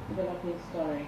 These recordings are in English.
developing story.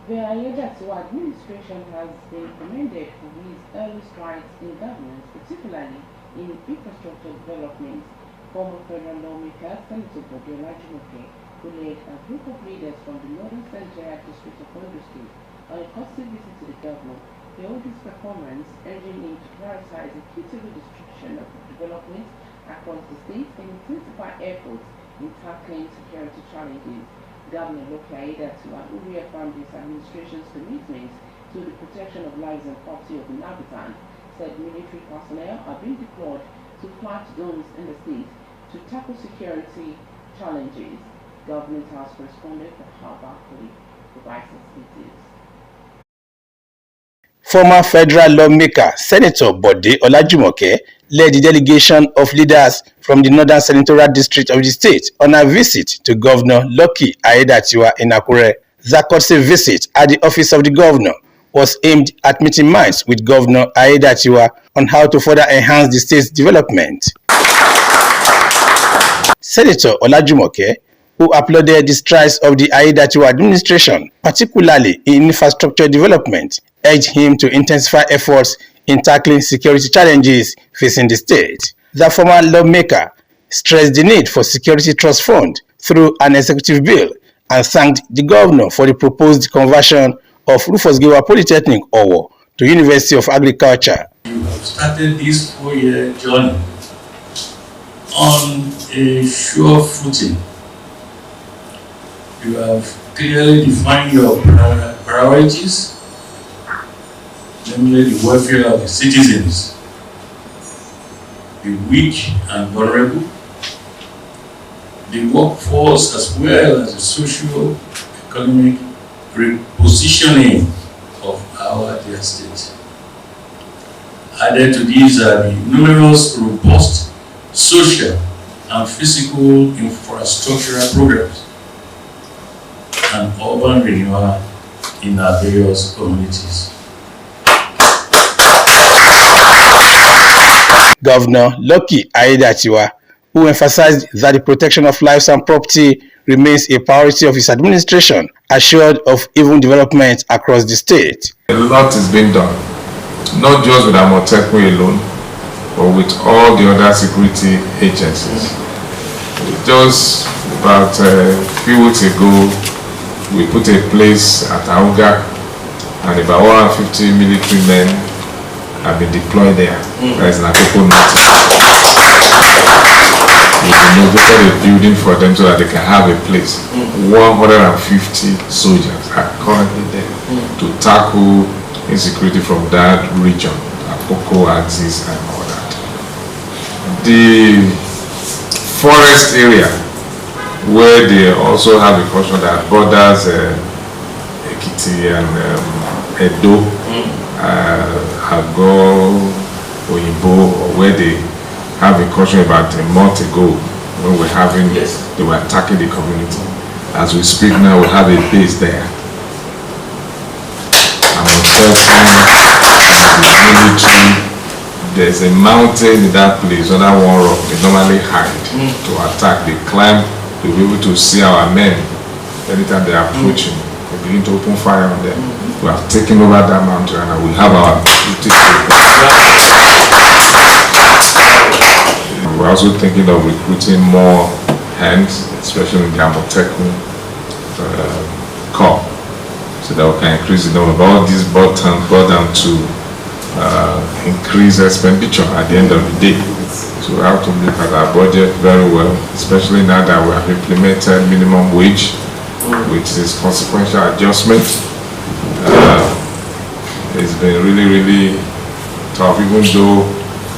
The Ayedatiwa administration has been commended for its early strides in governance, particularly in infrastructure development. Former federal lawmaker Senator Bodiola Jumoke, who led a group of leaders from the northern Central District of Ondo State on a costly visit to the governor, hailed his performance, urging him to prioritize equitable distribution of development across the state and intensify efforts in tackling security challenges. Governor Loke Ayedatiwa, who reaffirmed his administration's commitment to the protection of lives and property of inhabitants, said military personnel are being deployed to flat zones in the state to tackle security challenges. Government House correspondent for Harvard provides details. Former federal lawmaker Senator Bode Olajumoke led the delegation of leaders from the Northern Senatorial District of the state on a visit to Governor Lucky Ayedatiwa in Akure. The courtesy visit at the office of the governor was aimed at meeting minds with Governor Ayedatiwa on how to further enhance the state's development. Senator Olajumoke, who applauded the strides of the Ayedatiwa administration, particularly in infrastructure development, urged him to intensify efforts in tackling security challenges facing the state. The former lawmaker stressed the need for security trust fund through an executive bill and thanked the governor for the proposed conversion of Rufus Giwa Polytechnic Owo to University of Agriculture. You have started this 4-year journey on a sure footing. You have clearly defined your priorities, namely the welfare of the citizens, the weak and vulnerable, the workforce, as well as the socio-economic repositioning of our dear state. Added to these are the numerous robust social and physical infrastructural programs and urban renewal in our various communities. Governor Lucky Ayedatiwa, who emphasized that the protection of lives and property remains a priority of his administration, assured of even development across the state. A lot is being done, not just with Amotekun alone, but with all the other security agencies. Just about a few weeks ago, we put a place at Auga, and about 150 military men have been deployed there. There is an Akoko notice. We renovated a building for them so that they can have a place. 150 soldiers are currently there to tackle insecurity from that region, Akoko, Axis, and all that. The forest area, where they also have a portion that borders Ekiti and Edo, Ago, Oyinbo, where they have a caution about a month ago when we're having they were attacking the community. As we speak now, we have a base there. Military. There's a mountain in that place, under one rock. They normally hide to attack. They climb to be able to see our men. Anytime they are approaching, they begin to open fire on them. We have taken over that mountain and we have our duty. We're also thinking of recruiting more hands, especially in the Amotekun Corps, so that we can increase the number. All these brought down to increase expenditure at the end of the day. So we have to look at our budget very well, especially now that we have implemented minimum wage, which is consequential adjustment. It's been really tough, even though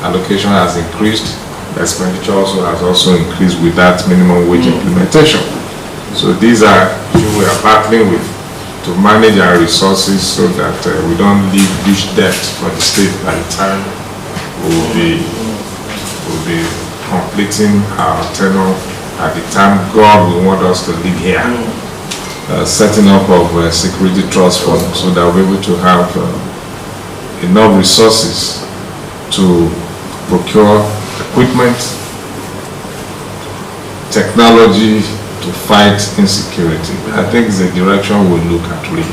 allocation has increased. Expenditure has also increased with that minimum wage implementation. So these are issues we are battling with to manage our resources so that we don't leave huge debt for the state by the time we'll be completing our tenure at the time God will want us to live here. Setting up of a security trust fund so that we're able to have enough resources to procure equipment, technology, to fight insecurity. I think it's the direction we'll look at really.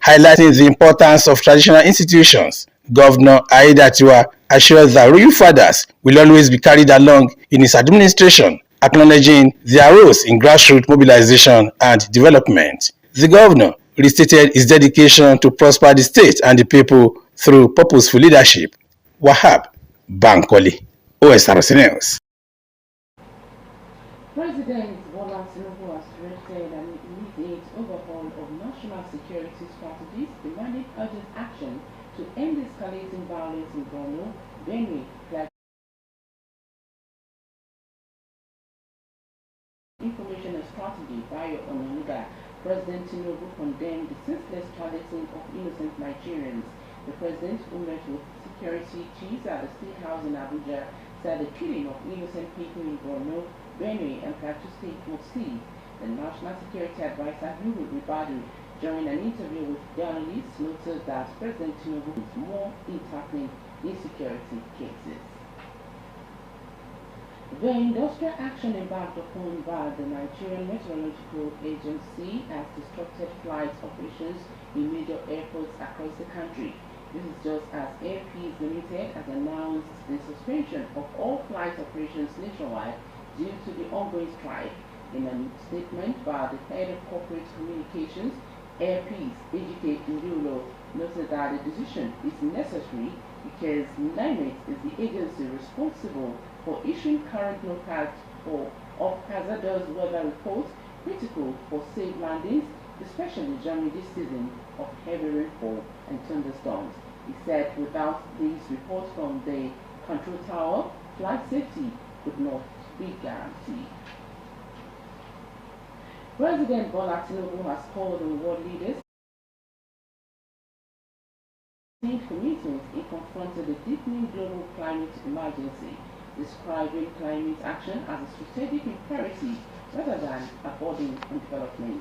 Highlighting the importance of traditional institutions, Governor Aiyedatiwa assured that royal fathers will always be carried along in his administration, acknowledging their roles in grassroots mobilization and development. The governor restated his dedication to prosper the state and the people through purposeful leadership. Wahab Bankole, Osrc News. President Bola Tinubu has directed an immediate overhaul of national security strategies, demanding urgent action to end escalating violence in Borno, Benue, Information and Strategy by Onanuga. President Tinubu condemned the senseless targeting of innocent Nigerians. The president, who met with security chiefs at the State House in Abuja, said the killing of innocent people in Borno, Benue, and Plateau State will cease. The National Security Advisor, Nuhu Ribadu, during an interview with journalists, noted that President Tinubu is more in tackling insecurity cases. The industrial action embarked upon by the Nigerian Meteorological Agency has disrupted flight operations in major airports across the country. This is just as Airpeace Limited has announced the suspension of all flight operations nationwide due to the ongoing strike. In a statement by the head of corporate communications, Airpeace, Ejike Ndulo, noted that the decision is necessary because NIMET is the agency responsible for issuing current knockouts of hazardous weather reports critical for safe landings, especially during this season of heavy rainfall and thunderstorms. He said without these reports from the control tower, flight safety could not be guaranteed. President Bola Tinubu has called on world leaders commitment in confronting the deepening global climate emergency, describing climate action as a strategic imperative rather than avoiding development.